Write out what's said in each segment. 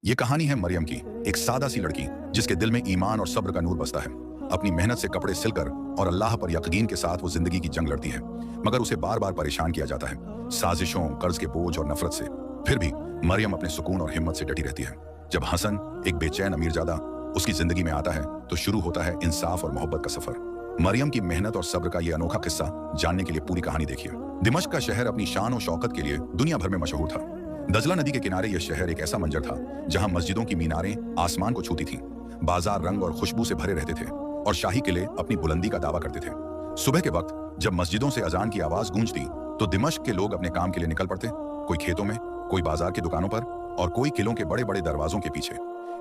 ये कहानी है मरियम की, एक सादा सी लड़की जिसके दिल में ईमान और सब्र का नूर बसता है। अपनी मेहनत से कपड़े सिलकर और अल्लाह पर यकीन के साथ वो जिंदगी की जंग लड़ती है, मगर उसे बार बार परेशान किया जाता है, साजिशों, कर्ज के बोझ और नफरत से। फिर भी मरियम अपने सुकून और हिम्मत से डटी रहती है। जब हसन, एक बेचैन अमीरजादा, उसकी जिंदगी में आता है तो शुरू होता है इंसाफ और मोहब्बत का सफर। मरियम की मेहनत और सब्र का ये अनोखा किस्सा जानने के लिए पूरी कहानी देखिए। दिमश्क का शहर अपनी शान और शौकत के लिए दुनिया भर में मशहूर था। दजला नदी के किनारे यह शहर एक ऐसा मंजर था जहां मस्जिदों की मीनारें आसमान को छूती थीं, बाजार रंग और खुशबू से भरे रहते थे और शाही किले अपनी बुलंदी का दावा करते थे। सुबह के वक्त जब मस्जिदों से अजान की आवाज गूंजती तो दिमश्क के लोग अपने काम के लिए निकल पड़ते, कोई खेतों में, कोई बाजार की दुकानों पर और कोई किलों के बड़े बड़े दरवाजों के पीछे।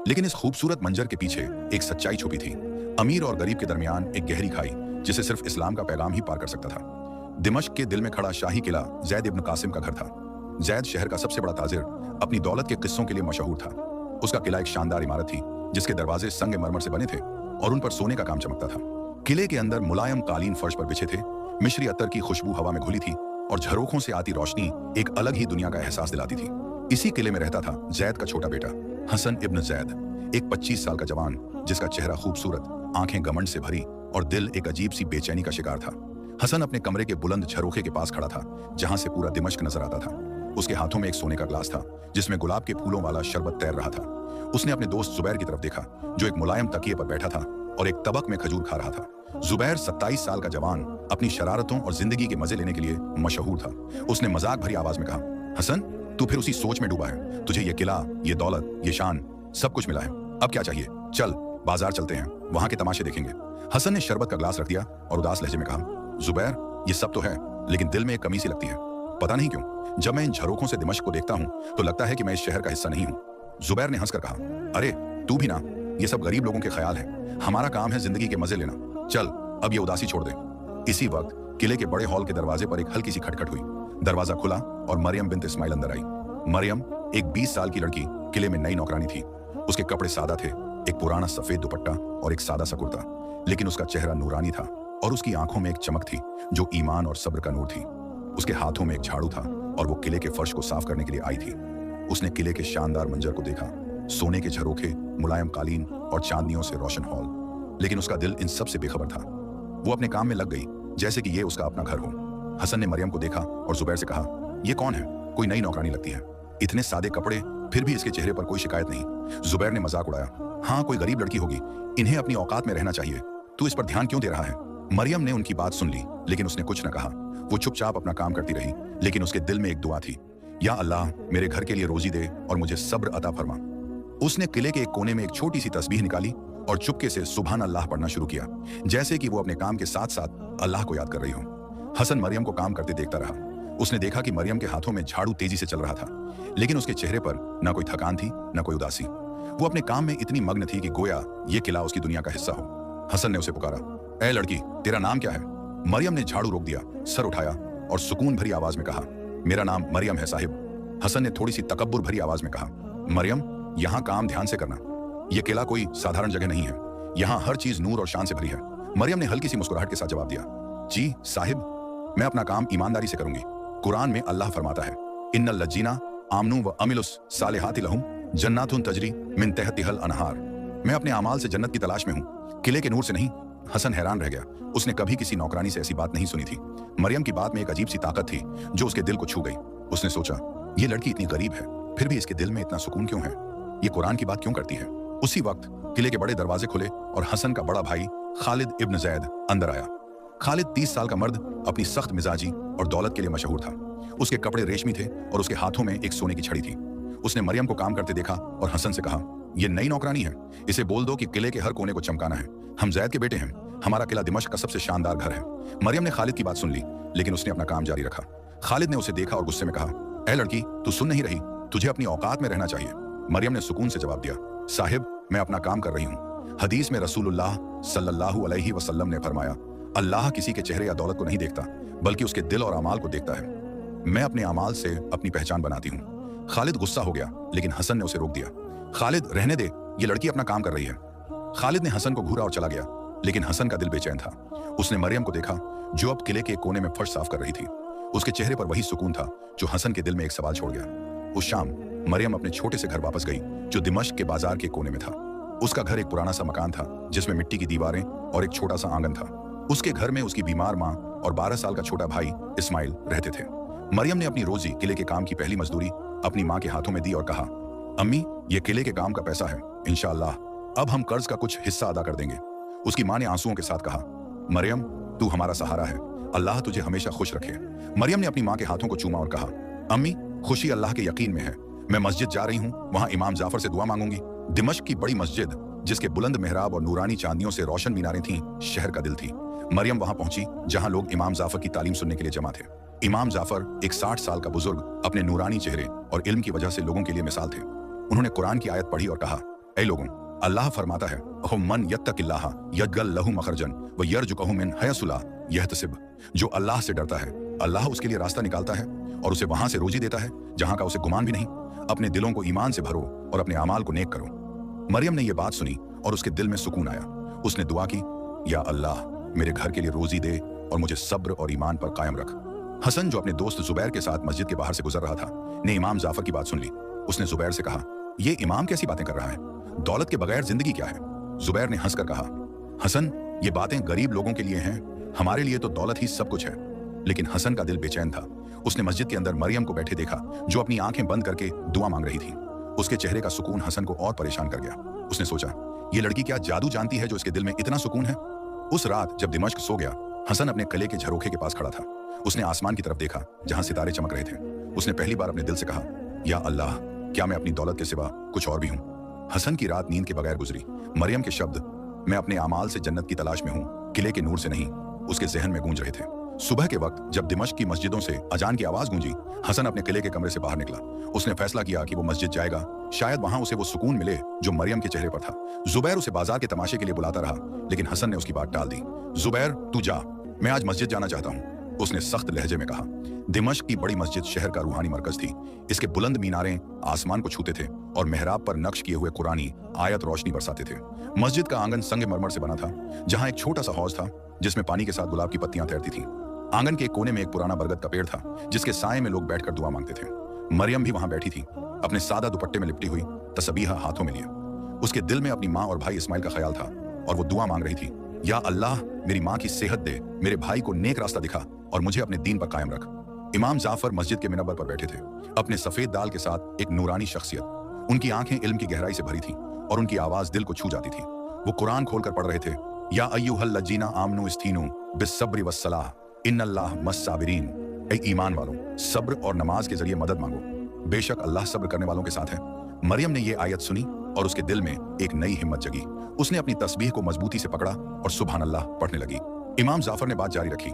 लेकिन इस खूबसूरत मंजर के पीछे एक सच्चाई छुपी थी। अमीर और गरीब के दरमियान एक गहरी खाई जिसे सिर्फ इस्लाम का पैगाम ही पार कर सकता था। दिमश्क के दिल में खड़ा शाही किला जैद इब्न कासिम का घर था। जैद शहर का सबसे बड़ा ताजिर अपनी दौलत के किस्सों के लिए मशहूर था। उसका किला एक शानदार इमारत थी जिसके दरवाजे संगमरमर से बने थे और उन पर सोने का काम चमकता था। किले के अंदर मुलायम कालीन फर्श पर बिछे थे, मिश्री अत्तर की खुशबू हवा में घुली थी और झरोखों से आती रोशनी एक अलग ही दुनिया का एहसास दिलाती थी। इसी किले में रहता था जैद का छोटा बेटा हसन इब्न जैद, एक 25 साल का जवान जिसका चेहरा खूबसूरत, आंखें घमंड से भरी और दिल एक अजीब सी बेचैनी का शिकार था। हसन अपने कमरे के बुलंद झरोखे के पास खड़ा था जहां से पूरा दिमश्क नजर आता था। उसके हाथों में एक सोने का ग्लास था जिसमें गुलाब के फूलों वाला शरबत तैर रहा था। उसने अपने दोस्त जुबैर की तरफ देखा जो एक मुलायम तकिए पर बैठा था और एक तबक में खजूर खा रहा था। जुबैर 27 साल का जवान अपनी शरारतों और जिंदगी के मजे लेने के लिए मशहूर था। उसने मजाक भरी आवाज में कहा, हसन, तू फिर उसी सोच में डूबा है। तुझे ये किला, ये दौलत, ये शान सब कुछ मिला है, अब क्या चाहिए? चल बाजार चलते हैं, वहां के तमाशे देखेंगे। हसन ने शरबत का ग्लास रख दिया और उदास लहजे में कहा, जुबैर, ये सब तो है लेकिन दिल में एक कमी सी लगती है। पता नहीं क्यों जब मैं इन झरोखों से दिमश्क को देखता हूं तो लगता है कि मैं इस शहर का हिस्सा नहीं हूं। जुबैर ने हंसकर कहा, अरे तू भी ना, ये सब गरीब लोगों के ख्याल है, हमारा काम है जिंदगी के मजे लेना। चल अब ये उदासी छोड़ दे। इसी वक्त किले के बड़े हॉल के दरवाजे पर एक हल्की सी खटखट हुई। दरवाजा खुला और मरियम बिन्त इस्माइल अंदर आई। मरियम, एक 20 साल की लड़की, किले में नई नौकरानी थी। उसके कपड़े सादा थे, एक पुराना सफेद दुपट्टा और एक सादा सा कुर्ता, लेकिन उसका चेहरा नूरानी था और उसकी आंखों में एक चमक थी जो ईमान और सब्र का नूर थी। उसके हाथों में एक झाड़ू था और वो किले के फर्श को साफ करने के लिए आई थी। उसने किले के शानदार मंजर को देखा, सोने के झरोखे, मुलायम कालीन और चांदनियों से रोशन हॉल, लेकिन उसका दिल इन सब से बेखबर था। वो अपने काम में लग गई जैसे कि ये उसका अपना घर हो। हसन ने मरियम को देखा और जुबैर से कहा, ये कौन है? कोई नई नौकरानी लगती है। इतने सादे कपड़े, फिर भी इसके चेहरे पर कोई शिकायत नहीं। जुबैर ने मजाक उड़ाया, हाँ कोई गरीब लड़की होगी, इन्हें अपनी औकात में रहना चाहिए, तू इस पर ध्यान क्यों दे रहा है? मरियम ने उनकी बात सुन ली लेकिन उसने कुछ न कहा। वो चुपचाप अपना काम करती रही, लेकिन उसके दिल में एक दुआ थी, या अल्लाह मेरे घर के लिए रोजी दे और मुझे सब्र अता फरमा। उसने किले के एक कोने में एक छोटी सी तस्बीह निकाली और चुपके से सुभान अल्लाह पढ़ना शुरू किया, जैसे कि वो अपने काम के साथ साथ अल्लाह को याद कर रही हो। हसन मरियम को काम करते देखता रहा। उसने देखा कि मरियम के हाथों में झाड़ू तेजी से चल रहा था, लेकिन उसके चेहरे पर न कोई थकान थी न कोई उदासी। वो अपने काम में इतनी मग्न थी कि गोया ये किला उसकी दुनिया का हिस्सा हो। हसन ने उसे पुकारा, ए लड़की, तेरा नाम क्या है? मरियम ने झाड़ू रोक दिया, सर उठाया और सुकून भरी आवाज में कहा, मेरा नाम मरियम है साहिब। हसन ने थोड़ी सी तकब्बुर भरी आवाज में कहा, मरियम, यहाँ काम ध्यान से करना, यह किला कोई साधारण जगह नहीं है, यहाँ हर चीज नूर और शान से भरी है। मरियम ने हल्की सी मुस्कुराहट के साथ जवाब दिया, जी साहिब, मैं अपना काम ईमानदारी से करूंगी। कुरान में अल्लाह फरमाता है, इन्नल लज्जीना आमनू व अमिलुस सालिहाति लहुम जन्नातुन तजरी मिन तहतिहल अनहार। मैं अपने अमाल से जन्नत की तलाश में हूँ, किले के नूर से नहीं। हसन हैरान रह गया, उसने कभी किसी नौकरानी से ऐसी बात नहीं सुनी थी। मरियम की बात में एक अजीब सी ताकत थी जो उसके दिल को छू गई। उसने सोचा, ये लड़की इतनी गरीब है फिर भी इसके दिल में इतना सुकून क्यों है? ये कुरान की बात क्यों करती है? उसी वक्त किले के बड़े दरवाजे खुले और हसन का बड़ा भाई खालिद इब्न जैद अंदर आया। खालिद 30 साल का मर्द अपनी सख्त मिजाजी और दौलत के लिए मशहूर था। उसके कपड़े रेशमी थे और उसके हाथों में एक सोने की छड़ी थी। उसने मरियम को काम करते देखा और हसन से कहा, ये नई नौकरानी है, इसे बोल दो कि किले के हर कोने को चमकाना है। हम जैद के बेटे हैं, हमारा किला दिमश्क का सबसे शानदार घर है। मरियम ने खालिद की बात सुन ली लेकिन उसने अपना काम जारी रखा। खालिद ने उसे देखा और गुस्से में कहा, ए लड़की, तू सुन नहीं रही, तुझे अपनी औकात में रहना चाहिए। मरियम ने सुकून से जवाब दिया, साहिब, मैं अपना काम कर रही हूँ। हदीस में रसूलुल्लाह सल्लल्लाहु अलैहि वसल्लम ने फरमाया, अल्लाह किसी के चेहरे या दौलत को नहीं देखता बल्कि उसके दिल और अमाल को देखता है। मैं अपने अमाल से अपनी पहचान बनाती हूँ। खालिद गुस्सा हो गया लेकिन हसन ने उसे रोक दिया। खालिद, रहने दे, ये लड़की अपना काम कर रही है। खालिद ने हसन को घूरा और चला गया, लेकिन हसन का दिल बेचैन था। उसने मरियम को देखा जो अब किले के एक कोने में फर्श साफ कर रही थी। उसके चेहरे पर वही सुकून था जो हसन के दिल में एक सवाल छोड़ गया। उस शाम मरियम अपने छोटे से घर वापस गई जो दिमश्क के बाजार के कोने में था। उसका घर एक पुराना सा मकान था जिसमें मिट्टी की दीवारें और एक छोटा सा आंगन था। उसके घर में उसकी बीमार माँ और 12 साल का छोटा भाई इस्माइल रहते थे। मरियम ने अपनी रोजी किले के काम की पहली मजदूरी अपनी माँ के हाथों में दी और कहा, अम्मी, ये किले के काम का पैसा है, इंशाअल्लाह अब हम कर्ज का कुछ हिस्सा अदा कर देंगे। उसकी माँ ने आंसुओं के साथ कहा, मरियम, तू हमारा सहारा है, अल्लाह तुझे हमेशा खुश रखे। मरियम ने अपनी माँ के हाथों को चूमा और कहा, अम्मी, खुशी अल्लाह के यकीन में है। मैं मस्जिद जा रही हूँ, वहाँ इमाम जाफर से दुआ मांगूंगी। दिमश्क की बड़ी मस्जिद जिसके बुलंद मेहराब और नूरानी चांदियों से रोशन मीनारें थीं, शहर का दिल थी। मरियम वहां पहुंची जहां लोग इमाम जाफर की तालीम सुनने के लिए जमा थे। इमाम जाफर एक 60 साल का बुजुर्ग अपने नूरानी चेहरे और इल्म की वजह से लोगों के लिए मिसाल थे। उन्होंने कुरान की आयत पढ़ी और कहा, ऐ लोगों, अल्लाह फरमाता है, मन यत्तकिल्लाह यजअल लहू मखरजन व यरजुकहु मिन हैसु ला यहतसिब। जो अल्लाह से डरता है, अल्लाह उसके लिए रास्ता निकालता है और उसे वहां से रोजी देता है जहां का उसे गुमान भी नहीं। अपने दिलों को ईमान से भरो और अपने अमाल को नेक करो। मरियम ने यह बात सुनी और उसके दिल में सुकून आया। उसने दुआ की, या अल्लाह, मेरे घर के लिए रोजी दे और मुझे सब्र और ईमान पर कायम रख। हसन, जो अपने दोस्त जुबैर के साथ मस्जिद के बाहर से गुजर रहा था, ने इमाम जाफर की बात सुन ली। उसने जुबैर से कहा, ये इमाम कैसी बातें कर रहा है? दौलत के बगैर जिंदगी क्या है? जुबैर ने हंसकर कहा, हसन, ये बातें गरीब लोगों के लिए हैं, हमारे लिए तो दौलत ही सब कुछ है। लेकिन हसन का दिल बेचैन था। उसने मस्जिद के अंदर मरियम को बैठे देखा जो अपनी आंखें बंद करके दुआ मांग रही थी। उसके चेहरे का सुकून हसन को और परेशान कर गया। उसने सोचा, ये लड़की क्या जादू जानती है जो इसके दिल में इतना सुकून है? उस रात जब दिमश्क सो गया, हसन अपने कले के झरोखे के पास खड़ा था। उसने आसमान की तरफ देखा जहां सितारे चमक रहे थे। उसने पहली बार अपने दिल से कहा, या अल्लाह, क्या मैं अपनी दौलत के सिवा कुछ और भी हूँ? हसन की रात नींद के बगैर गुजरी। मरियम के शब्द, मैं अपने अमाल से जन्नत की तलाश में हूँ, किले के नूर से नहीं, उसके जहन में गूंज रहे थे। सुबह के वक्त जब दिमश्क की मस्जिदों से अजान की आवाज गूंजी, हसन अपने किले के कमरे से बाहर निकला। उसने फैसला किया कि वो मस्जिद जाएगा, शायद वहां उसे वो सुकून मिले जो मरियम के चेहरे पर था। जुबैर उसे बाजार के तमाशे के लिए बुलाता रहा, लेकिन हसन ने उसकी बात टाल दी। जुबैर, तू जा, मैं आज मस्जिद जाना चाहता हूँ, उसने सख्त लहजे में कहा। दिमश्क की बड़ी मस्जिद शहर का रूहानी मरकज थी। इसके बुलंद मीनारें आसमान को छूते थे और मेहराब पर नक्श किए हुए कुरानी आयत रोशनी बरसाते थे। मस्जिद का आंगन संगमरमर से बना था, जहां एक छोटा सा हौज था जिसमें पानी के साथ गुलाब की पत्तियां तैरती थीं। आंगन के एक कोने में एक पुराना बरगद का पेड़ था जिसके साए में लोग बैठकर दुआ मांगते थे। मरियम भी वहां बैठी थी, अपने सादा दुपट्टे में लिपटी हुई, तस्बीह हाथों में लिए। उसके दिल में अपनी माँ और भाई इस्माइल का ख्याल था और वो दुआ मांग रही थी, या अल्लाह, मेरी माँ की सेहत दे, मेरे भाई को नेक रास्ता दिखा और मुझे अपने दीन पर कायम रख। इमाम जाफर मस्जिद के मिनबर पर बैठे थे, अपने सफेद दाल के साथ एक नूरानी शख्सियत। उनकी आंखें इल्म की गहराई से भरी थी और उनकी आवाज दिल को छू जाती थी। वो कुरान खोलकर पढ़ रहे थे, या अय्युहल लजीना आमनु इस्तीनु बिस्सब्रि वस्सलाह इन्नल्लाह मस्साबिरीन। ऐ ईमान वालों, सब्र और नमाज के जरिए मदद मांगो, बेशक अल्लाह सब्र करने वालों के साथ है। मरियम ने यह आयत सुनी और उसके दिल में एक नई हिम्मत जगी। उसने अपनी तस्बीह को मजबूती से पकड़ा और सुभान अल्लाह पढ़ने लगी। इमाम जाफर ने बात जारी रखी,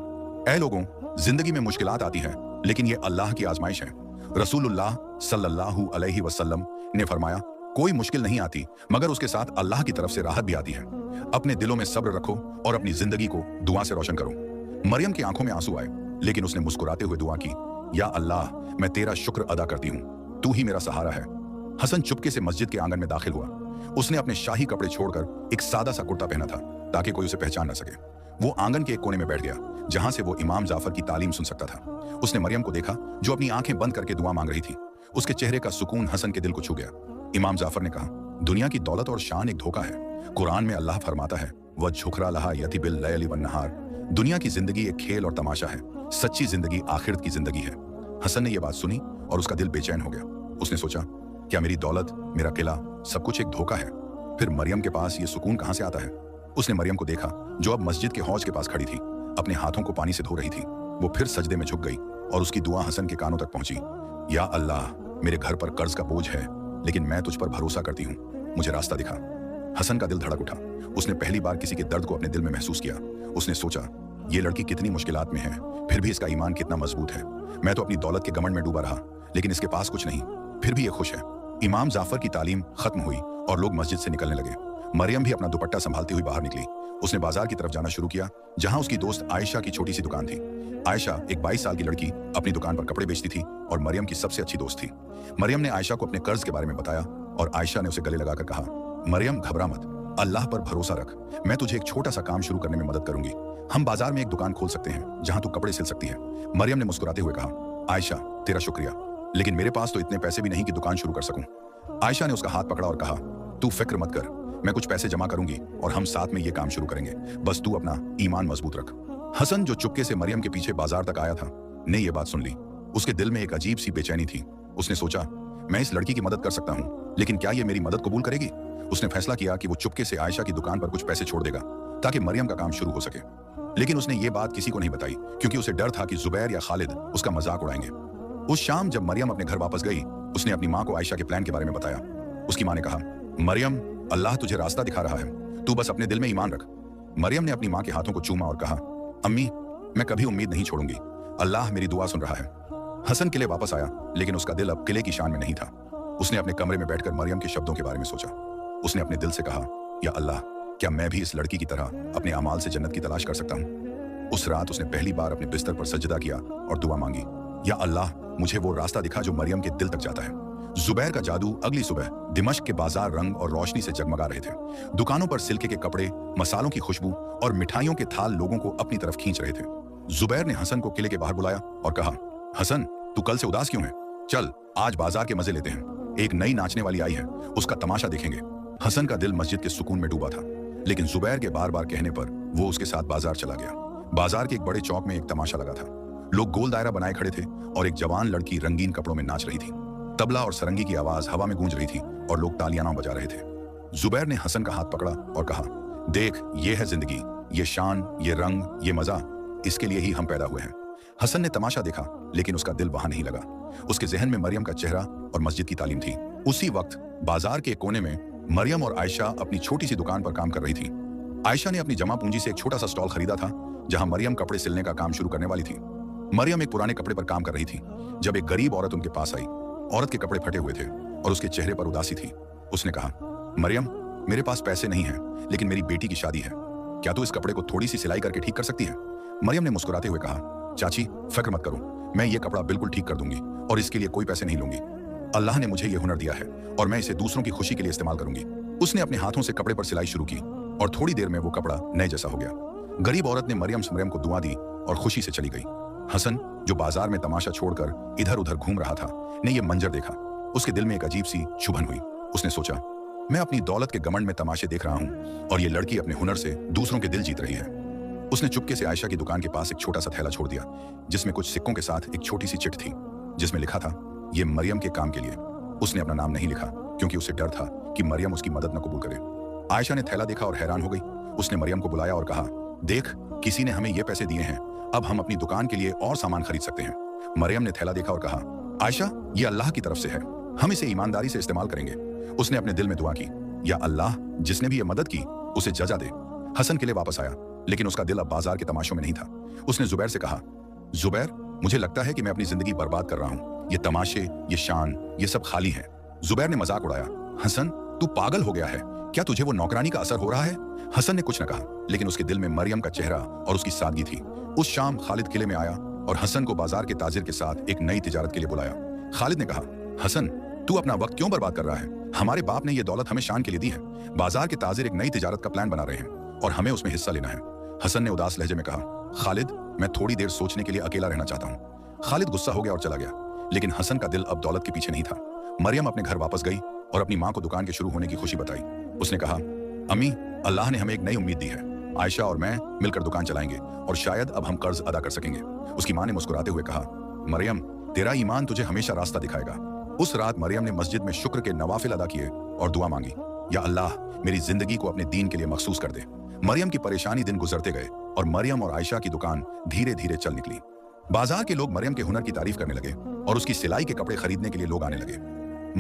ऐ लोगों, जिंदगी में मुश्किलात आती हैं, लेकिन ये अल्लाह की आजमाइश है। रसूलुल्लाह सल्लल्लाहु अलैहि वसल्लम ने फरमाया, कोई मुश्किल नहीं आती मगर उसके साथ अल्लाह की तरफ से राहत भी आती है। अपने दिलों में सब्र रखो और अपनी जिंदगी को दुआ से रोशन करो। मरियम की आंखों में आंसू आए, लेकिन उसने मुस्कुराते हुए दुआ की, या अल्लाह, मैं तेरा शुक्र अदा करती हूँ, तू ही मेरा सहारा है। हसन चुपके से मस्जिद के आंगन में दाखिल हुआ। उसने अपने शाही कपड़े छोड़कर एक सादा सा कुर्ता पहना था ताकि कोई उसे पहचान न सके। वो आंगन के एक कोने में बैठ गया जहां से वो इमाम जाफर की तालीम सुन सकता था। उसने मरियम को देखा जो अपनी आंखें बंद करके दुआ मांग रही थी। उसके चेहरे का सुकून हसन के दिल को छू गया। इमाम जाफर ने कहा, दुनिया की दौलत और शान एक धोखा है। कुरान में अल्लाह फरमाता है, वह झुकरा लहा यति बिल लैली वन नहार। दुनिया की जिंदगी एक खेल और तमाशा है, सच्ची जिंदगी आखिरत की जिंदगी है। हसन ने यह बात सुनी और उसका दिल बेचैन हो गया। उसने सोचा, क्या मेरी दौलत, मेरा किला, सब कुछ एक धोखा है? फिर मरियम के पास ये सुकून कहां से आता है? उसने मरियम को देखा जो अब मस्जिद के हौज के पास खड़ी थी, अपने हाथों को पानी से धो रही थी। वो फिर सजदे में झुक गई और उसकी दुआ हसन के कानों तक पहुंची, या अल्लाह, मेरे घर पर कर्ज का बोझ है, लेकिन मैं तुझ पर भरोसा करती हूँ, मुझे रास्ता दिखा। हसन का दिल धड़क उठा। उसने पहली बार किसी के दर्द को अपने दिल में महसूस किया। उसने सोचा, ये लड़की कितनी मुश्किलात में है, फिर भी इसका ईमान कितना मजबूत है। मैं तो अपनी दौलत के घमंड में डूबा रहा, लेकिन इसके पास कुछ नहीं, फिर भी ये खुश है। इमाम जाफर की तालीम खत्म हुई और लोग मस्जिद से निकलने लगे। मरियम भी अपना दुपट्टा संभालती हुई बाहर निकली। उसने बाजार की तरफ जाना शुरू किया जहां उसकी दोस्त आयशा की छोटी सी दुकान थी। आयशा एक 22 साल की लड़की अपनी दुकान पर कपड़े बेचती थी और मरियम की सबसे अच्छी दोस्त थी। मरियम ने आयशा को अपने कर्ज के बारे में बताया और आयशा ने उसे गले लगाकर कहा, मरियम, घबरा मत, अल्लाह पर भरोसा रख, मैं तुझे एक छोटा सा काम शुरू करने में मदद करूंगी। हम बाजार में एक दुकान खोल सकते हैं जहां तू कपड़े सिल सकती है। मरियम ने मुस्कुराते हुए कहा, आयशा, तेरा शुक्रिया, लेकिन मेरे पास तो इतने पैसे भी नहीं कि दुकान शुरू कर सकूं। आयशा ने उसका हाथ पकड़ा और कहा, तू फिक्र मत कर, मैं कुछ पैसे जमा करूंगी और हम साथ में ये काम शुरू करेंगे, बस तू अपना ईमान मजबूत रख। हसन, जो चुपके से मरियम के पीछे बाजार तक आया था, ने यह बात सुन ली। उसके दिल में एक अजीब सी बेचैनी थी। उसने सोचा, मैं इस लड़की की मदद कर सकता हूँ, लेकिन क्या ये मेरी मदद कबूल करेगी? उसने फैसला किया कि वो चुपके से आयशा की दुकान पर कुछ पैसे छोड़ देगा ताकि मरियम का काम शुरू हो सके। लेकिन उसने ये बात किसी को नहीं बताई, क्योंकि उसे डर था कि जुबैर या खालिद उसका मजाक उड़ाएंगे। उस शाम जब मरियम अपने घर वापस गई, उसने अपनी माँ को आयशा के प्लान के बारे में बताया। उसकी माँ ने कहा, मरियम, अल्लाह तुझे रास्ता दिखा रहा है, तू बस अपने दिल में ईमान रख। मरियम ने अपनी माँ के हाथों को चूमा और कहा, अम्मी, मैं कभी उम्मीद नहीं छोड़ूंगी, अल्लाह मेरी दुआ सुन रहा है। हसन किले वापस आया, लेकिन उसका दिल अब किले की शान में नहीं था। उसने अपने कमरे में बैठकर मरियम के शब्दों के बारे में सोचा। उसने अपने दिल से कहा, या अल्लाह, क्या मैं भी इस लड़की की तरह अपने अमाल से जन्नत की तलाश कर सकता हूँ? उस रात उसने पहली बार अपने बिस्तर पर सजदा किया और दुआ मांगी, या अल्लाह, मुझे वो रास्ता दिखा जो मरियम के दिल तक जाता है। जुबैर का जादू अगली सुबह दिमश्क के बाजार रंग और रोशनी से जगमगा रहे थे। दुकानों पर सिल्के के कपड़े, मसालों की खुशबू और मिठाइयों के थाल लोगों को अपनी तरफ खींच रहे थे। जुबैर ने हसन को किले के बाहर बुलाया और कहा, हसन, तू कल से उदास क्यों है? चल, आज बाजार के मजे लेते हैं। एक नई नाचने वाली आई है, उसका तमाशा देखेंगे। हसन का दिल मस्जिद के सुकून में डूबा था, लेकिन जुबैर के बार बार कहने पर वो उसके साथ बाजार चला गया। बाजार के एक बड़े चौक में एक तमाशा लगा था। लोग गोल दायरा बनाए खड़े थे और एक जवान लड़की रंगीन कपड़ों में नाच रही थी। तबला और सरंगी की आवाज हवा में गूंज रही थी और लोग तालियां बजा रहे थे। जुबैर ने हसन का हाथ पकड़ा और कहा, देख, ये है जिंदगी, ये शान, ये रंग, ये मजा, इसके लिए ही हम पैदा हुए हैं। हसन ने तमाशा देखा, लेकिन उसका दिल वहां नहीं लगा। उसके जहन में मरियम का चेहरा और मस्जिद की तालीम थी। उसी वक्त बाजार के कोने में मरियम और आयशा अपनी छोटी सी दुकान पर काम कर रही थी। आयशा ने अपनी जमा पूंजी से एक छोटा सा स्टॉल खरीदा था, जहां मरियम कपड़े सिलने का काम शुरू करने वाली थी। मरियम एक पुराने कपड़े पर काम कर रही थी जब एक गरीब औरत उनके पास आई। औरत के कपड़े फटे हुए थे और उसके चेहरे पर उदासी थी। उसने कहा, मरियम, मेरे पास पैसे नहीं हैं, लेकिन मेरी बेटी की शादी है, क्या तू इस कपड़े को थोड़ी सी सिलाई करके ठीक कर सकती है? मरियम ने मुस्कुराते हुए कहा, चाची, फिक्र मत करो, मैं ये कपड़ा बिल्कुल ठीक कर दूंगी और इसके लिए कोई पैसे नहीं लूंगी। अल्लाह ने मुझे ये हुनर दिया है और मैं इसे दूसरों की खुशी के लिए इस्तेमाल करूंगी। उसने अपने हाथों से कपड़े पर सिलाई शुरू की और थोड़ी देर में वो कपड़ा नए जैसा हो गया। गरीब औरत ने मरियम को दुआ दी और खुशी से चली गई। हसन, जो बाजार में तमाशा छोड़कर इधर उधर घूम रहा था, ने यह मंजर देखा। उसके दिल में एक अजीब सी चुभन हुई। उसने सोचा, मैं अपनी दौलत के घमंड में तमाशे देख रहा हूं और ये लड़की अपने हुनर से दूसरों के दिल जीत रही है। उसने चुपके से आयशा की दुकान के पास एक छोटा सा थैला छोड़ दिया, जिसमें कुछ सिक्कों के साथ एक छोटी सी चिट थी, जिसमें लिखा था, ये मरियम के काम के लिए। उसने अपना नाम नहीं लिखा, क्योंकि उसे डर था कि मरियम उसकी मदद न कबूल करे। आयशा ने थैला देखा और हैरान हो गई। उसने मरियम को बुलाया और कहा, देख, किसी ने हमें ये पैसे दिए हैं, अब हम अपनी दुकान के लिए और सामान खरीद सकते हैं। मरियम ने थैला देखा और कहा, आयशा, ये अल्लाह की तरफ से है, हम इसे ईमानदारी से इस्तेमाल करेंगे। उसने अपने दिल में दुआ की, या अल्लाह, जिसने भी ये मदद की उसे जजा दे। हसन के लिए वापस आया, लेकिन उसका दिल अब बाजार के तमाशों में नहीं था। उसने जुबैर से कहा, जुबैर, मुझे लगता है कि मैं अपनी जिंदगी बर्बाद कर रहा हूँ, ये तमाशे, ये शान, ये सब खाली है। जुबैर ने मजाक उड़ाया, हसन, तू पागल हो गया है, क्या तुझे वो नौकरानी का असर हो रहा है? हसन ने कुछ न कहा, लेकिन उसके दिल में मरियम का चेहरा और उसकी सादगी थी। उस शाम खालिद किले में आया और हसन को बाजार के ताजिर के साथ एक नई तिजारत के लिए बुलाया। खालिद ने कहा, हसन, तू अपना वक्त क्यों बर्बाद कर रहा है? हमारे बाप ने ये दौलत हमें शान के लिए दी है। बाजार के ताजिर एक नई तिजारत का प्लान बना रहे हैं और हमें उसमें हिस्सा लेना है। हसन ने उदास लहजे में कहा, खालिद, मैं थोड़ी देर सोचने के लिए अकेला रहना चाहता हूँ। खालिद गुस्सा हो गया और चला गया, लेकिन हसन का दिल अब दौलत के पीछे नहीं था। मरियम अपने घर वापस गई और अपनी माँ को दुकान के शुरू होने की खुशी बताई। उसने कहा, अम्मी, अल्लाह ने हमें एक नई उम्मीद दी है, आयशा और मैं मिलकर दुकान चलाएंगे और शायद अब हम कर्ज अदा कर सकेंगे। उसकी माँ ने मुस्कुराते हुए कहा, मरियम, तेरा ईमान तुझे हमेशा रास्ता दिखाएगा। उस रात मरियम ने मस्जिद में शुक्र के नवाफिल अदा किए और दुआ मांगी, या अल्लाह, मेरी जिंदगी को अपने दीन के लिए मखसूस कर दे। मरियम की परेशानी दिन गुजरते गए और मरियम और आयशा की दुकान धीरे धीरे चल निकली। बाजार के लोग मरियम के हुनर की तारीफ करने लगे और उसकी सिलाई के कपड़े खरीदने के लिए लोग आने लगे।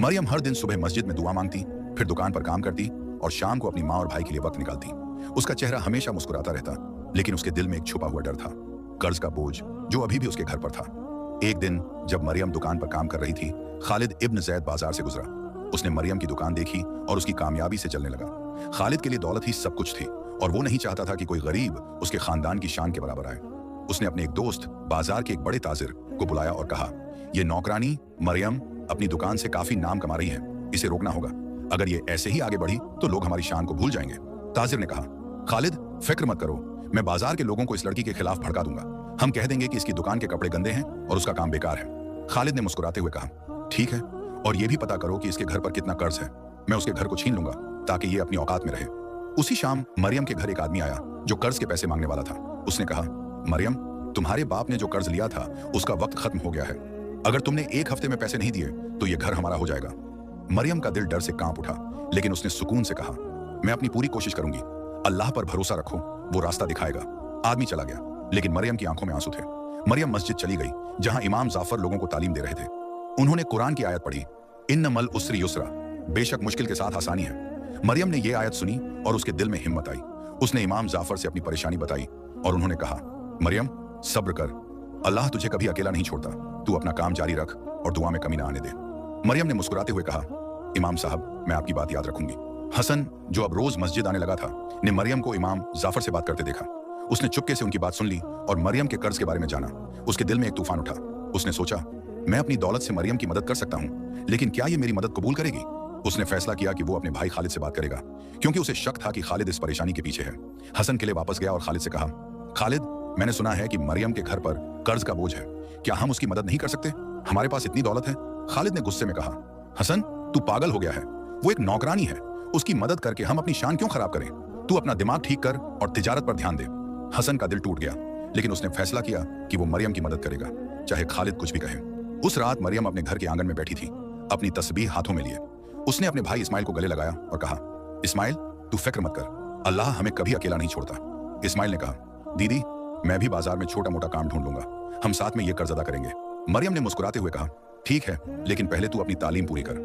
मरियम हर दिन सुबह मस्जिद में दुआ मांगती, फिर दुकान पर काम करती और शाम को अपनी माँ और भाई के लिए वक्त निकालती। उसका चेहरा हमेशा मुस्कुराता रहता, लेकिन उसके दिल में एक छुपा हुआ डर था, कर्ज का बोझ जो अभी भी उसके घर पर था। एक दिन जब मरियम दुकान पर काम कर रही थी, खालिद इब्न जैद बाजार से गुजरा। उसने मरियम की दुकान देखी और उसकी कामयाबी से चलने लगा। खालिद के लिए दौलत ही सब कुछ थी और वो नहीं चाहता था कि कोई गरीब उसके खानदान की शान के बराबर आए। उसने अपने एक दोस्त बाजार के एक बड़े ताजिर को बुलाया और कहा, ये नौकरानी मरियम अपनी दुकान से काफी नाम कमा रही है, इसे रोकना होगा। अगर ये ऐसे ही आगे बढ़ी तो लोग हमारी शान को भूल जाएंगे। ताजिर ने कहा, खालिद, फिक्र मत करो, मैं बाजार के लोगों को इस लड़की के खिलाफ भड़का दूंगा। हम कह देंगे कि इसकी दुकान के कपड़े गंदे हैं और उसका काम बेकार है। खालिद ने मुस्कुराते हुए कहा, ठीक है, और ये भी पता करो कि इसके घर पर कितना कर्ज है। मैं उसके घर को छीन लूंगा ताकि ये अपनी औकात में रहे। उसी शाम मरियम के घर एक आदमी आया जो कर्ज के पैसे मांगने वाला था। उसने कहा, मरियम, तुम्हारे बाप ने जो कर्ज लिया था उसका वक्त खत्म हो गया है। अगर तुमने 1 हफ्ते में पैसे नहीं दिए तो ये घर हमारा हो जाएगा। मरियम का दिल डर से कांप उठा, लेकिन उसने सुकून से कहा, मैं अपनी पूरी कोशिश करूंगी, अल्लाह पर भरोसा रखो, वो रास्ता दिखाएगा। आदमी चला गया, लेकिन मरियम की आंखों में आंसू थे। मरियम मस्जिद चली गई जहां इमाम जाफर लोगों को तालीम दे रहे थे। उन्होंने कुरान की आयत पढ़ी, इन्नमल उसरी युसरा, बेशक मुश्किल के साथ आसानी है। मरियम ने यह आयत सुनी और उसके दिल में हिम्मत आई। उसने इमाम जाफर से अपनी परेशानी बताई और उन्होंने कहा, मरियम, सब्र कर, अल्लाह तुझे कभी अकेला नहीं छोड़ता, तू अपना काम जारी रख और दुआ में कमी ना आने दे। मरियम ने मुस्कुराते हुए कहा, इमाम साहब, मैं आपकी बात याद रखूंगी। हसन, जो अब रोज मस्जिद आने लगा था, ने मरियम को इमाम जाफर से बात करते देखा। उसने चुपके से उनकी बात सुन ली और मरियम के कर्ज के बारे में जाना। उसके दिल में एक तूफान उठा। उसने सोचा, मैं अपनी दौलत से मरियम की मदद कर सकता हूँ, लेकिन क्या ये मेरी मदद कबूल करेगी? उसने फैसला किया कि वो अपने भाई खालिद से बात करेगा, क्योंकि उसे शक था कि खालिद इस परेशानी के पीछे है। हसन किले वापस गया और खालिद से कहा, खालिद, मैंने सुना है कि मरियम के घर पर कर्ज का बोझ है, क्या हम उसकी मदद नहीं कर सकते? हमारे पास इतनी दौलत है। खालिद ने गुस्से में कहा, हसन, तू पागल हो गया है, वो एक नौकरानी है, उसकी मदद करके हम अपनी शान क्यों खराब करें? तू अपना दिमाग ठीक कर और तिजारत पर ध्यान दे। हसन का दिल टूट गया, लेकिन उसने फैसला किया कि वो मरियम की मदद करेगा, चाहे खालिद कुछ भी कहे। उस रात मरियम अपने घर के आंगन में बैठी थी, अपनी तस्बीह हाथों में लिए। उसने अपने भाई इस्माइल को गले लगाया और कहा, इस्माइल, तू फिक्र मत कर, अल्लाह हमें कभी अकेला नहीं छोड़ता। इस्माइल ने कहा, दीदी, मैं भी बाजार में छोटा मोटा काम ढूंढ लूंगा, हम साथ में ये कर्ज अदा करेंगे। मरियम ने मुस्कुराते हुए कहा, ठीक है, लेकिन पहले तू अपनी तालीम पूरी कर,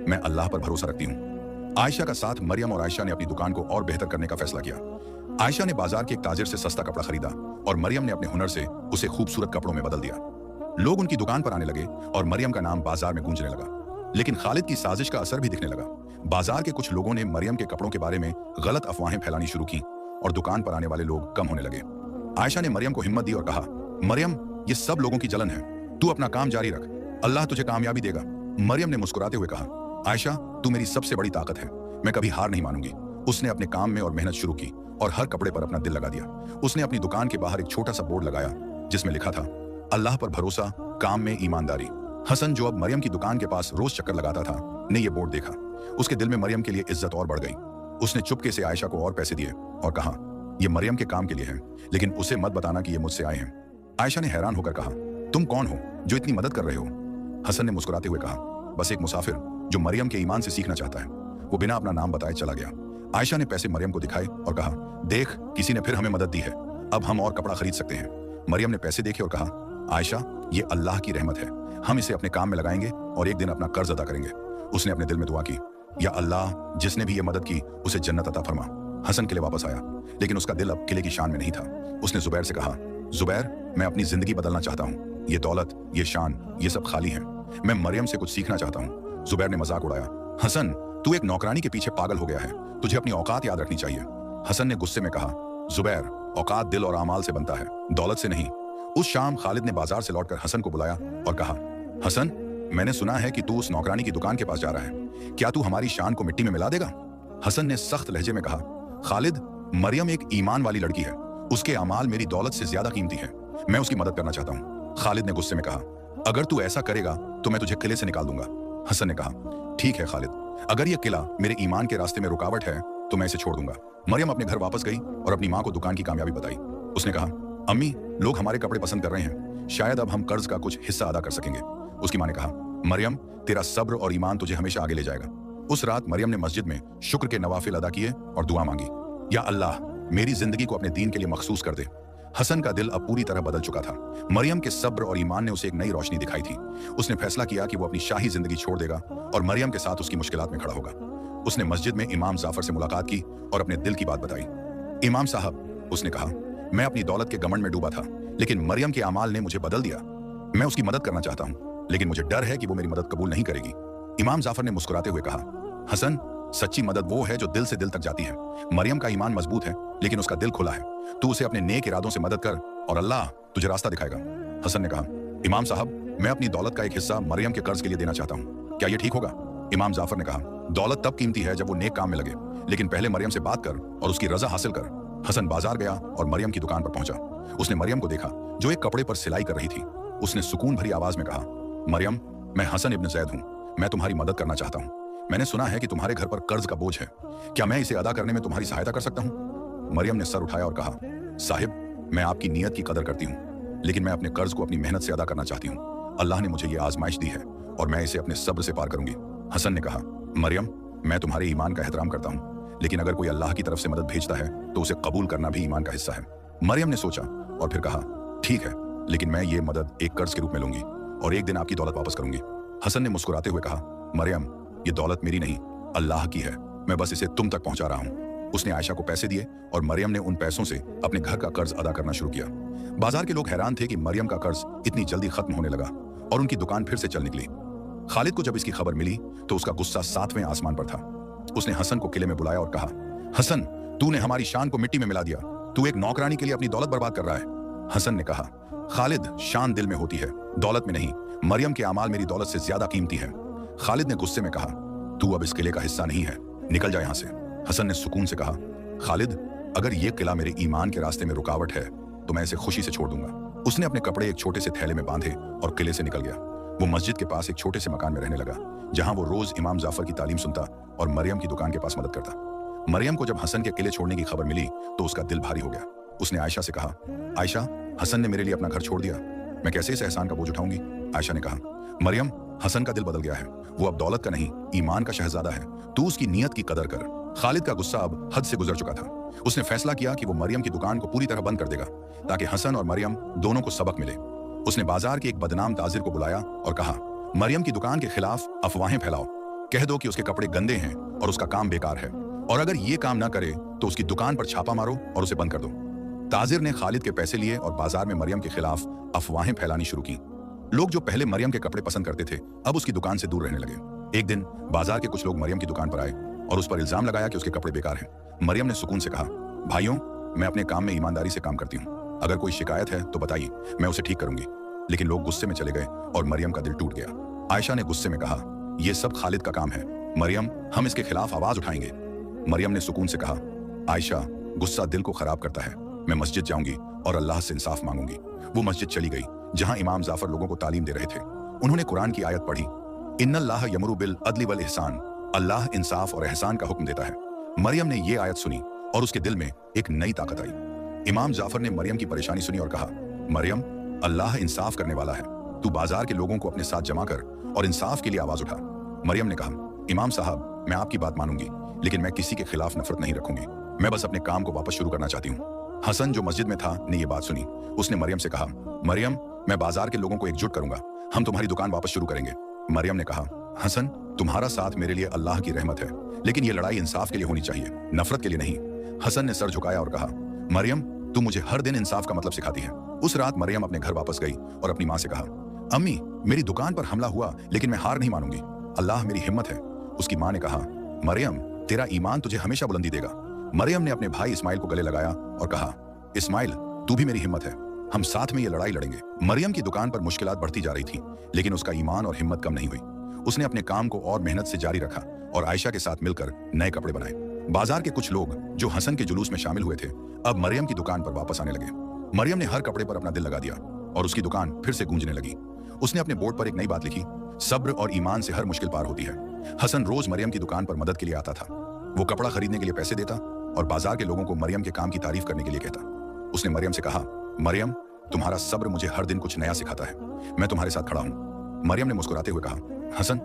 मैं अल्लाह पर भरोसा रखती हूँ। आयशा का साथ मरियम और आयशा ने अपनी दुकान को और बेहतर करने का फैसला किया। आयशा ने बाजार के एक ताजिर से सस्ता कपड़ा खरीदा और मरियम ने अपने हुनर से उसे खूबसूरत कपड़ों में बदल दिया। लोग उनकी दुकान पर आने लगे और मरियम का नाम बाजार में गूंजने लगा। लेकिन खालिद की साजिश का असर भी दिखने लगा। बाजार के कुछ लोगों ने मरियम के कपड़ों के बारे में गलत अफवाहें फैलानी शुरू की और दुकान पर आने वाले लोग कम होने लगे। आयशा ने मरियम को हिम्मत दी और कहा, मरियम, ये सब लोगों की जलन है, तू अपना काम जारी रख, अल्लाह तुझे कामयाबी देगा। मरियम ने मुस्कुराते हुए कहा, आयशा, तू मेरी सबसे बड़ी ताकत है, मैं कभी हार नहीं मानूंगी। उसने अपने काम में और मेहनत शुरू की और हर कपड़े पर अपना दिल लगा दिया। उसने अपनी दुकान के बाहर एक छोटा सा बोर्ड लगाया जिसमें लिखा था, अल्लाह पर भरोसा, काम में ईमानदारी। हसन, जो अब मरियम की दुकान के पास रोज चक्कर लगाता था, ने यह बोर्ड देखा। उसके दिल में मरियम के लिए इज्जत और बढ़ गई। उसने चुपके से आयशा को और पैसे दिए और कहा, यह मरियम के काम के लिए है, लेकिन उसे मत बताना कि ये मुझसे आए हैं। आयशा ने हैरान होकर कहा, तुम कौन हो जो इतनी मदद कर रहे हो? हसन ने मुस्कुराते हुए कहा, बस एक मुसाफिर जो मरियम के ईमान से सीखना चाहता है। वो बिना अपना नाम बताए चला गया। आयशा ने पैसे मरियम को दिखाए और कहा, देख, किसी ने फिर हमें मदद दी है, अब हम और कपड़ा खरीद सकते हैं। मरियम ने पैसे देखे और कहा, आयशा, ये अल्लाह की रहमत है, हम इसे अपने काम में लगाएंगे और एक दिन अपना कर्ज अदा करेंगे। उसने अपने दिल में दुआ की, या अल्लाह, जिसने भी ये मदद की उसे जन्नत अता फरमा। हसन किले वापस आया, लेकिन उसका दिल अब किले की शान में नहीं था। उसने जुबैर से कहा, जुबैर, मैं अपनी जिंदगी बदलना चाहता हूँ, ये दौलत, ये शान, ये सब खाली है, मैं मरियम से कुछ सीखना चाहता हूँ। जुबैर ने मजाक उड़ाया, हसन, तू एक नौकरानी के पीछे पागल हो गया है, तुझे अपनी औकात याद रखनी चाहिए। हसन ने गुस्से में कहा, जुबैर, औकात दिल और आमाल से बनता है, दौलत से नहीं। उस शाम खालिद ने बाजार से लौटकर हसन को बुलाया और कहा, हसन, मैंने सुना है कि तू उस नौकरानी की दुकान के पास जा रहा है, क्या तू हमारी शान को मिट्टी में मिला देगा? हसन ने सख्त लहजे में कहा, खालिद, मरियम एक ईमान वाली लड़की है, उसके अमाल मेरी दौलत से ज्यादा कीमती है, मैं उसकी मदद करना चाहता हूँ। खालिद ने गुस्से में कहा, अगर तू ऐसा करेगा तो मैं तुझे किले से निकाल दूंगा। हसन ने कहा, ठीक है खालिद, अगर यह किला मेरे ईमान के रास्ते में रुकावट है तो मैं इसे छोड़ दूंगा। मरियम अपने घर वापस गई और अपनी माँ को दुकान की कामयाबी बताई। उसने कहा, अम्मी, लोग हमारे कपड़े पसंद कर रहे हैं, शायद अब हम कर्ज का कुछ हिस्सा अदा कर सकेंगे। उसकी माँ ने कहा, मरियम, तेरा सब्र और ईमान तुझे हमेशा आगे ले जाएगा। उस रात मरियम ने मस्जिद में शुक्र के नवाफिल अदा किए और दुआ मांगी, या अल्लाह, मेरी जिंदगी को अपने दीन के लिए मखसूस कर दे। हसन का दिल अब पूरी तरह बदल चुका था। मरियम के सब्र और ईमान ने उसे एक नई रोशनी दिखाई थी। उसने फैसला किया कि वो अपनी शाही जिंदगी छोड़ देगा और मरियम के साथ उसकी मुश्किलात में खड़ा होगा। उसने मस्जिद में इमाम जाफर से मुलाकात की और अपने दिल की बात बताई। इमाम साहब, उसने कहा, मैं अपनी दौलत के घमंड में डूबा था, लेकिन मरियम के अमाल ने मुझे बदल दिया। मैं उसकी मदद करना चाहता हूँ, लेकिन मुझे डर है कि वो मेरी मदद कबूल नहीं करेगी। इमाम जाफर ने मुस्कुराते हुए कहा, हसन, सच्ची मदद वो है जो दिल से दिल तक जाती है। मरियम का ईमान मजबूत है, लेकिन उसका दिल खुला है। तू उसे अपने नेक इरादों से मदद कर और अल्लाह तुझे रास्ता दिखाएगा। हसन ने कहा, इमाम साहब, मैं अपनी दौलत का एक हिस्सा मरियम के कर्ज के लिए देना चाहता हूँ, क्या ये ठीक होगा? इमाम जाफर ने कहा, दौलत तब कीमती है जब वो नेक काम में लगे, लेकिन पहले मरियम से बात कर और उसकी रजा हासिल कर। हसन बाजार गया और मरियम की दुकान पर पहुंचा। उसने मरियम को देखा जो एक कपड़े पर सिलाई कर रही थी। उसने सुकून भरी आवाज में कहा, मरियम, मैं हसन इब्न जैद हूँ, मैं तुम्हारी मदद करना चाहता हूँ। मैंने सुना है कि तुम्हारे घर पर कर्ज का बोझ है, क्या मैं इसे अदा करने में तुम्हारी सहायता कर सकता हूँ? मरियम ने सर उठाया और कहा, साहिब, मैं आपकी नीयत की कदर करती हूँ, लेकिन मैं अपने कर्ज को अपनी मेहनत से अदा करना चाहती हूँ। अल्लाह ने मुझे ये आजमाइश दी है और मैं इसे अपने सब्र से पार करूंगी। हसन ने कहा, मरियम, मैं तुम्हारे ईमान का एहतराम करता हूँ, लेकिन अगर कोई अल्लाह की तरफ से मदद भेजता है तो उसे कबूल करना भी ईमान का हिस्सा है। मरियम ने सोचा और फिर कहा, ठीक है, लेकिन मैं ये मदद एक कर्ज के रूप में लूंगी और एक दिन आपकी दौलत वापस करूंगी। हसन ने मुस्कुराते हुए कहा, मरियम, ये दौलत मेरी नहीं, अल्लाह की है, मैं बस इसे तुम तक पहुंचा रहा हूं। उसने आयशा को पैसे दिए और मरियम ने उन पैसों से अपने घर का कर्ज अदा करना शुरू किया। बाजार के लोग हैरान थे कि मरियम का कर्ज इतनी जल्दी खत्म होने लगा और उनकी दुकान फिर से चल निकली। खालिद को जब इसकी खबर मिली तो उसका गुस्सा 7वें आसमान पर था। उसने हसन को किले में बुलाया और कहा, हसन, तूने हमारी शान को मिट्टी में मिला दिया, तू एक नौकरानी के लिए अपनी दौलत बर्बाद कर रहा है। हसन ने कहा, खालिद, शान दिल में होती है, दौलत में नहीं। मरियम के अमाल मेरी दौलत से ज्यादा कीमती है। खालिद ने गुस्से में कहा, तू अब इस किले का हिस्सा नहीं है, निकल जा यहां से। हसन ने सुकून से कहा, खालिद, अगर ये किला मेरे ईमान के रास्ते में रुकावट है तो मैं इसे खुशी से छोड़ दूंगा। उसने अपने कपड़े एक छोटे से थैले में बांधे और किले से निकल गया। वो मस्जिद के पास एक छोटे से मकान में रहने लगा, जहां वो रोज इमाम जाफर की तालीम सुनता और मरियम की दुकान के पास मदद करता। मरियम को जब हसन के किले छोड़ने की खबर मिली तो उसका दिल भारी हो गया। उसने आयशा से कहा, आयशा, हसन ने मेरे लिए अपना घर छोड़ दिया, मैं कैसे इस एहसान का बोझ उठाऊंगी? आयशा ने कहा, मरियम, हसन का दिल बदल गया है, वो अब दौलत का नहीं, ईमान का शहजादा है, तू उसकी नीयत की कदर कर। खालिद का गुस्सा अब हद से गुजर चुका था। उसने फैसला किया कि वो मरियम की दुकान को पूरी तरह बंद कर देगा ताकि हसन और मरियम दोनों को सबक मिले। उसने बाजार के एक बदनाम ताजिर को बुलाया और कहा, मरियम की दुकान के खिलाफ अफवाहें फैलाओ, कह दो कि उसके कपड़े गंदे हैं और उसका काम बेकार है, और अगर ये काम ना करे तो उसकी दुकान पर छापा मारो और उसे बंद कर दो। ताजिर ने खालिद के पैसे लिए और बाजार में मरियम के खिलाफ अफवाहें फैलानी शुरू की। लोग जो पहले मरियम के कपड़े पसंद करते थे अब उसकी दुकान से दूर रहने लगे। एक दिन बाजार के कुछ लोग मरियम की दुकान पर आए और उस पर इल्जाम लगाया कि उसके कपड़े बेकार हैं। मरियम ने सुकून से कहा, भाइयों, मैं अपने काम में ईमानदारी से काम करती हूँ, अगर कोई शिकायत है तो बताइए, मैं उसे ठीक करूंगी। लेकिन लोग गुस्से में चले गए और मरियम का दिल टूट गया। आयशा ने गुस्से में कहा, यह सब खालिद का काम है, मरियम, हम इसके खिलाफ आवाज उठाएंगे। मरियम ने सुकून से कहा, आयशा, गुस्सा दिल को खराब करता है, मैं मस्जिद जाऊंगी और अल्लाह से इंसाफ मांगूंगी। वो मस्जिद चली गई जहां इमाम जाफर लोगों को तालीम दे रहे थे। उन्होंने कुरान की आयत पढ़ी, इन्नल्लाह यमुरु बिल अदली वल इहसान, अल्लाह इंसाफ और एहसान का हुक्म देता है। मरियम ने ये आयत सुनी और उसके दिल में एक नई ताकत आई। इमाम जाफर ने मरियम की परेशानी सुनी और कहा, मरियम, अल्लाह इंसाफ करने वाला है, तू बाजार के लोगों को अपने साथ जमा कर और इंसाफ के लिए आवाज उठा। मरियम ने कहा, इमाम साहब, मैं आपकी बात मानूंगी, लेकिन मैं किसी के खिलाफ नफरत नहीं रखूंगी, मैं बस अपने काम को वापस शुरू करना चाहती हूँ। हसन जो मस्जिद में था ने ये बात सुनी। उसने मरियम से कहा, मरियम, मैं बाजार के लोगों को एकजुट करूंगा, हम तुम्हारी दुकान वापस शुरू करेंगे। मरियम ने कहा, हसन, तुम्हारा साथ मेरे लिए अल्लाह की रहमत है, लेकिन ये लड़ाई इंसाफ के लिए होनी चाहिए, नफरत के लिए नहीं। हसन ने सर झुकाया और कहा, मरियम, तू मुझे हर दिन इंसाफ का मतलब सिखाती है। उस रात मरियम अपने घर वापस गई और अपनी माँ से कहा, अम्मी, मेरी दुकान पर हमला हुआ लेकिन मैं हार नहीं मानूंगी, अल्लाह मेरी हिम्मत है। उसकी माँ ने कहा, मरियम, तेरा ईमान तुझे हमेशा बुलंदी देगा। मरियम ने अपने भाई इस्माइल को गले लगाया और कहा, इस्माइल, तू भी मेरी हिम्मत है, हम साथ में ये लड़ाई लड़ेंगे। मरियम की दुकान पर मुश्किलात बढ़ती जा रही थी, लेकिन उसका ईमान और हिम्मत कम नहीं हुई। उसने अपने काम को और मेहनत से जारी रखा और आयशा के साथ मिलकर नए कपड़े बनाए। बाजार के कुछ लोग जो हसन के जुलूस में शामिल हुए थे अब मरियम की दुकान पर वापस आने लगे। मरियम ने हर कपड़े पर अपना दिल लगा दिया और उसकी दुकान फिर से गूंजने लगी। उसने अपने बोर्ड पर एक नई बात लिखी, सब्र और ईमान से हर मुश्किल पार होती है। हसन रोज मरियम की दुकान पर मदद के लिए आता था। वो कपड़ा खरीदने के लिए पैसे देता और बाजार के लोगों को मरियम के काम की तारीफ करने के लिए कहता। उसने मरियम से कहा, मरियम, तुम्हारा सब्र मुझे हर दिन कुछ नया सिखाता है, मैं तुम्हारे साथ खड़ा हूँ। मरियम ने मुस्कुराते हुए कहा, हसन,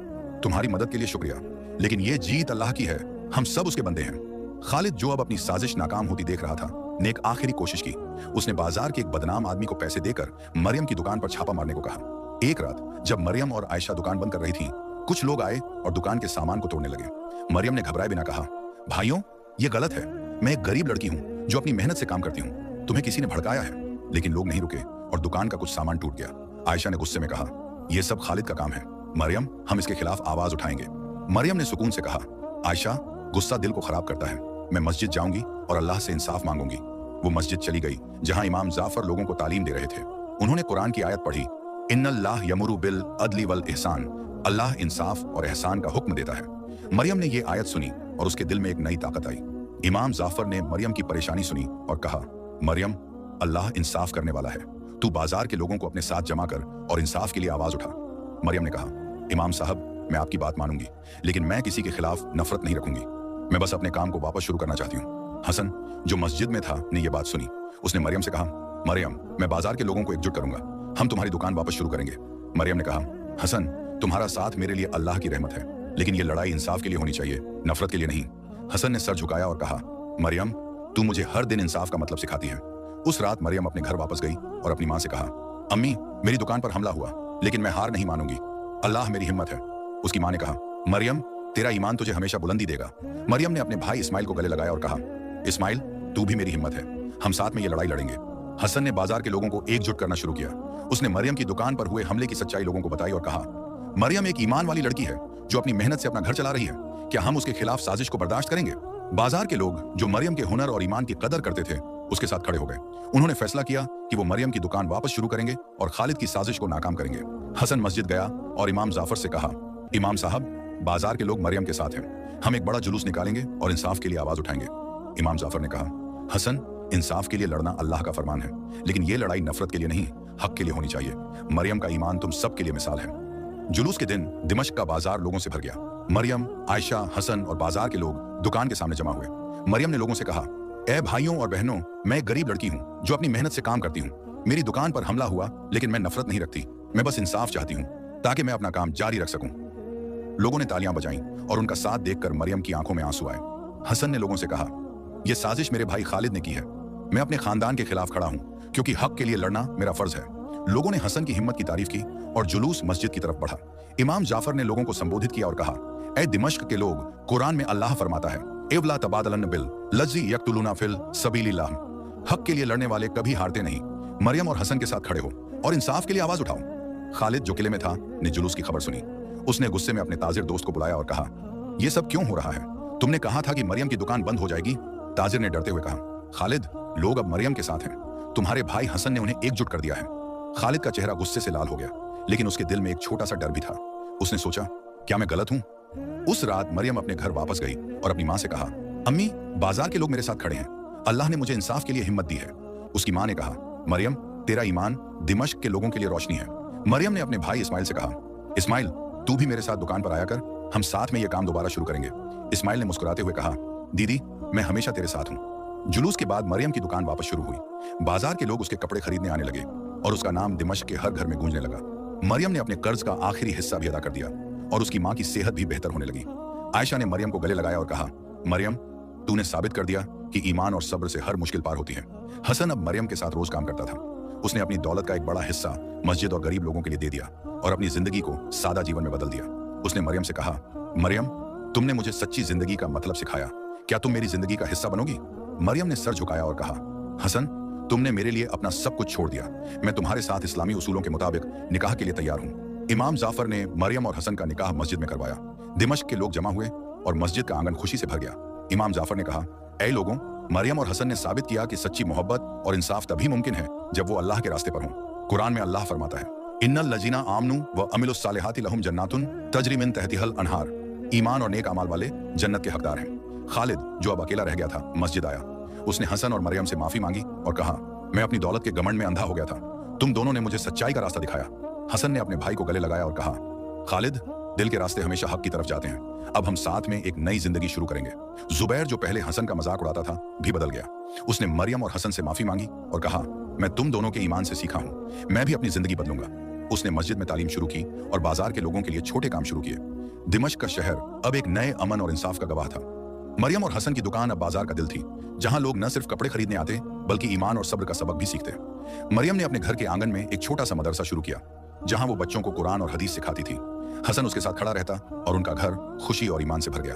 तुम्हारी मदद के लिए शुक्रिया, लेकिन ये जीत अल्लाह की है, हम सब उसके बंदे हैं। खालिद जो अब अपनी साजिश नाकाम होती देख रहा था ने एक आखिरी कोशिश की। उसने बाजार के एक बदनाम आदमी को पैसे देकर मरियम की दुकान पर छापा मारने को कहा। एक रात जब मरियम और आयशा दुकान बंद कर रही थी, कुछ लोग आए और दुकान के सामान को तोड़ने लगे। मरियम ने घबराए बिना कहा, भाइयों, ये गलत है, मैं एक गरीब लड़की हूँ जो अपनी मेहनत से काम करती हूँ, तुम्हें किसी ने भड़काया है। लेकिन लोग नहीं रुके और दुकान का कुछ सामान टूट गया। आयशा ने गुस्से में कहा, यह सब खालिद का काम है, मरियम, हम इसके खिलाफ आवाज उठाएंगे। मरियम ने सुकून से कहा, आयशा, गुस्सा दिल को खराब करता है, मैं मस्जिद जाऊंगी और अल्लाह से इंसाफ मांगूंगी। वो मस्जिद चली गई जहां इमाम जाफर लोगों को तालीम दे रहे थे। उन्होंने कुरान की आयत पढ़ी, इन्नल्लाह यमुरु बिल अदली वल इहसान, अल्लाह इंसाफ और एहसान का हुक्म देता है। मरियम ने ये आयत सुनी और उसके दिल में एक नई ताकत आई। इमाम जाफर ने मरियम की परेशानी सुनी और कहा, मरियम, अल्लाह इंसाफ करने वाला है, तू बाजार के लोगों को अपने साथ जमा कर और इंसाफ के लिए आवाज उठा। मरियम ने कहा, इमाम साहब, मैं आपकी बात मानूंगी, लेकिन मैं किसी के खिलाफ नफरत नहीं रखूंगी। मैं बस अपने काम को वापस शुरू करना चाहती हूँ। हसन, जो मस्जिद में था, ने यह बात सुनी। उसने मरियम से कहा, मरियम, मैं बाजार के लोगों को एकजुट करूंगा, हम तुम्हारी दुकान वापस शुरू करेंगे। मरियम ने कहा, हसन, तुम्हारा साथ मेरे लिए अल्लाह की रहमत है, लेकिन यह लड़ाई इंसाफ के लिए होनी चाहिए, नफरत के लिए नहीं। हसन ने सर झुकाया और कहा, मरियम, तू मुझे हर दिन इंसाफ का मतलब सिखाती है। उस रात मरियम अपने घर वापस गई और अपनी माँ से कहा, अम्मी, मेरी दुकान पर हमला हुआ, लेकिन मैं हार नहीं मानूंगी, अल्लाह मेरी हिम्मत है। उसकी माँ ने कहा, मरियम, तेरा ईमान तुझे हमेशा बुलंदी देगा। मरियम ने अपने भाई इस्माइल को गले लगाया और कहा, इस्माइल, तू भी मेरी हिम्मत है, हम साथ में ये लड़ाई लड़ेंगे। हसन ने बाजार के लोगों को एकजुट करना शुरू किया। उसने मरियम की दुकान पर हुए हमले की सच्चाई लोगों को बताई और कहा, मरियम एक ईमान वाली लड़की है जो अपनी मेहनत से अपना घर चला रही है, क्या हम उसके खिलाफ साजिश को बर्दाश्त करेंगे? बाजार के लोग जो मरियम के हुनर और ईमान की कदर करते थे, उसके साथ खड़े हो गए। उन्होंने फैसला किया कि वो मरियम की दुकान वापस शुरू करेंगे और खालिद की साजिश को नाकाम करेंगे। हसन मस्जिद गया और इमाम जाफर से कहा, इमाम साहब, बाजार के लोग मरियम के साथ हैं, हम एक बड़ा जुलूस निकालेंगे और इंसाफ के लिए आवाज उठाएंगे। इमाम जाफर ने कहा, हसन, इंसाफ के लिए लड़ना अल्लाह का फरमान है, लेकिन ये लड़ाई नफरत के लिए नहीं, हक के लिए होनी चाहिए। मरियम का ईमान तुम सब के लिए मिसाल है। जुलूस के दिन दिमश्क का बाजार लोगों से भर गया। मरियम, आयशा, हसन और बाजार के लोग दुकान के सामने जमा हुए। मरियम ने लोगों से कहा, ए भाइयों और बहनों, मैं एक गरीब लड़की हूँ जो अपनी मेहनत से काम करती हूँ। मेरी दुकान पर हमला हुआ, लेकिन मैं नफरत नहीं रखती, मैं बस इंसाफ चाहती हूँ ताकि मैं अपना काम जारी रख सकूं। लोगों ने तालियां बजाईं और उनका साथ देखकर मरियम की आंखों में आंसू आए। हसन ने लोगों से कहा, यह साजिश मेरे भाई खालिद ने की है, मैं अपने खानदान के खिलाफ खड़ा हूँ क्योंकि हक के लिए लड़ना मेरा फर्ज है। लोगों ने हसन की हिम्मत की तारीफ की और जुलूस मस्जिद की तरफ बढ़ा। इमाम जाफर ने लोगों को संबोधित किया और कहा, ए दिमश्क के लोग, कुरान में अल्लाह फरमाता है, इवला तबादलन बिल लजी यक्तुलूना फिल सबीलिल्लाह, हक के लिए लड़ने वाले कभी हारते नहीं। मरियम और हसन के साथ खड़े हो और इंसाफ के लिए आवाज उठाओ। खालिद, जो किले में था, ने जुलूस की खबर सुनी। उसने गुस्से में अपने ताजिर दोस्त को बुलाया और कहा, यह सब क्यों हो रहा है? तुमने कहा था कि मरियम की दुकान बंद हो जाएगी। ताजिर ने डरते हुए कहा, खालिद, लोग अब मरियम के साथ हैं, तुम्हारे भाई हसन ने उन्हें एकजुट कर दिया है। खालिद का चेहरा गुस्से से लाल हो गया, लेकिन उसके दिल में एक छोटा सा डर भी था। उसने सोचा, क्या मैं गलत हूं? उस रात मरियम अपने घर वापस गई और अपनी माँ से कहा, अम्मी, बाजार के लोग मेरे साथ खड़े हैं, अल्लाह ने मुझे इंसाफ के लिए हिम्मत दी है। उसकी माँ ने कहा, मरियम, तेरा ईमान दिमश्क के लोगों के लिए रोशनी है। मरियम ने अपने भाई इस्माइल से कहा, इस्माइल, तू भी मेरे साथ दुकान पर आया कर, हम साथ में यह काम दोबारा शुरू करेंगे। इस्माइल ने मुस्कुराते हुए कहा, दीदी, मैं हमेशा तेरे साथ हूँ। जुलूस के बाद मरियम की दुकान वापस शुरू हुई। बाजार के लोग उसके कपड़े खरीदने आने लगे और उसका नाम दिमश्क के हर घर में गूंजने लगा। मरियम ने अपने कर्ज का आखिरी हिस्सा भी अदा कर दिया और उसकी माँ की सेहत भी बेहतर होने लगी। आयशा ने मरियम को गले लगाया और कहा, मरियम, तूने साबित कर दिया कि ईमान और सब्र से हर मुश्किल पार होती है। हसन अब मरियम के साथ रोज काम करता था। उसने अपनी दौलत का एक बड़ा हिस्सा मस्जिद और गरीब लोगों के लिए दे दिया और अपनी जिंदगी को सादा जीवन में बदल दिया। उसने मरियम से कहा, मरियम, तुमने मुझे सच्ची जिंदगी का मतलब सिखाया, क्या तुम मेरी जिंदगी का हिस्सा बनोगी? मरियम ने सर झुकाया और कहा, हसन, तुमने मेरे लिए अपना सब कुछ छोड़ दिया, मैं तुम्हारे साथ इस्लामी उसूलों के मुताबिक निकाह के लिए तैयार हूँ। इमाम जाफर ने मरियम और हसन का निकाह मस्जिद में करवाया। दिमश्क के लोग जमा हुए और मस्जिद का आंगन खुशी से भर गया। इमाम जाफर ने कहा, ऐ लोगों, मरियम और हसन ने साबित किया कि सच्ची मोहब्बत और इंसाफ तभी मुमकिन है जब वो अल्लाह के रास्ते पर हों। कुरान में अल्लाह फरमाता है, इन्नल लजीना आमनु व अमिलुस सालिहाति लहुम जन्नातुन तजरी मिन तहतिहल अनहार। ईमान और नेक अमाल वाले जन्नत के हकदार हैं। खालिद, जो अब अकेला रह गया था, मस्जिद आया। उसने हसन और मरियम से माफी मांगी और कहा, मैं अपनी दौलत के घमंड में अंधा हो गया था, तुम दोनों ने मुझे सच्चाई का रास्ता दिखाया। हसन ने अपने भाई को गले लगाया और कहा, खालिद, दिल के रास्ते हमेशा हक की तरफ जाते हैं, अब हम साथ में एक नई जिंदगी शुरू करेंगे। जुबैर, जो पहले हसन का मजाक उड़ाता था, भी बदल गया। उसने मरियम और हसन से माफी मांगी और कहा, मैं तुम दोनों के ईमान से सीखा हूँ, मैं भी अपनी जिंदगी बदलूंगा। उसने मस्जिद में तालीम शुरू की और बाजार के लोगों के लिए छोटे काम शुरू किए। दिमश्क का शहर अब एक नए अमन और इंसाफ का गवाह था। मरियम और हसन की दुकान अब बाजार का दिल थी, जहां लोग न सिर्फ कपड़े खरीदने आते बल्कि ईमान और सब्र का सबक भी सीखते। मरियम ने अपने घर के आंगन में एक छोटा सा मदरसा शुरू किया, जहां वो बच्चों को कुरान और हदीस सिखाती थी। हसन उसके साथ खड़ा रहता और उनका घर खुशी और ईमान से भर गया।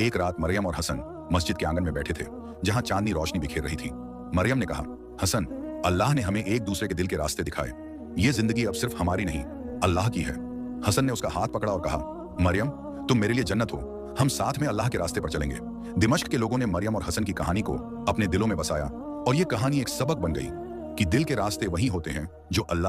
एक रात मरियम और हसन मस्जिद के आंगन में बैठे थे, जहां चांदनी रोशनी बिखेर रही थी। मरियम ने कहा, हसन, अल्लाह ने हमें एक दूसरे के दिल के रास्ते दिखाए, ये जिंदगी अब सिर्फ हमारी नहीं, अल्लाह की है। हसन ने उसका हाथ पकड़ा और कहा, मरियम, तुम मेरे लिए जन्नत हो, हम साथ में अल्लाह के रास्ते पर चलेंगे। दिमश्क के लोगों ने मरियम और हसन की कहानी को अपने दिलों में बसाया और ये कहानी एक सबक बन गई कि दिल के रास्ते वही होते हैं जो अल्लाह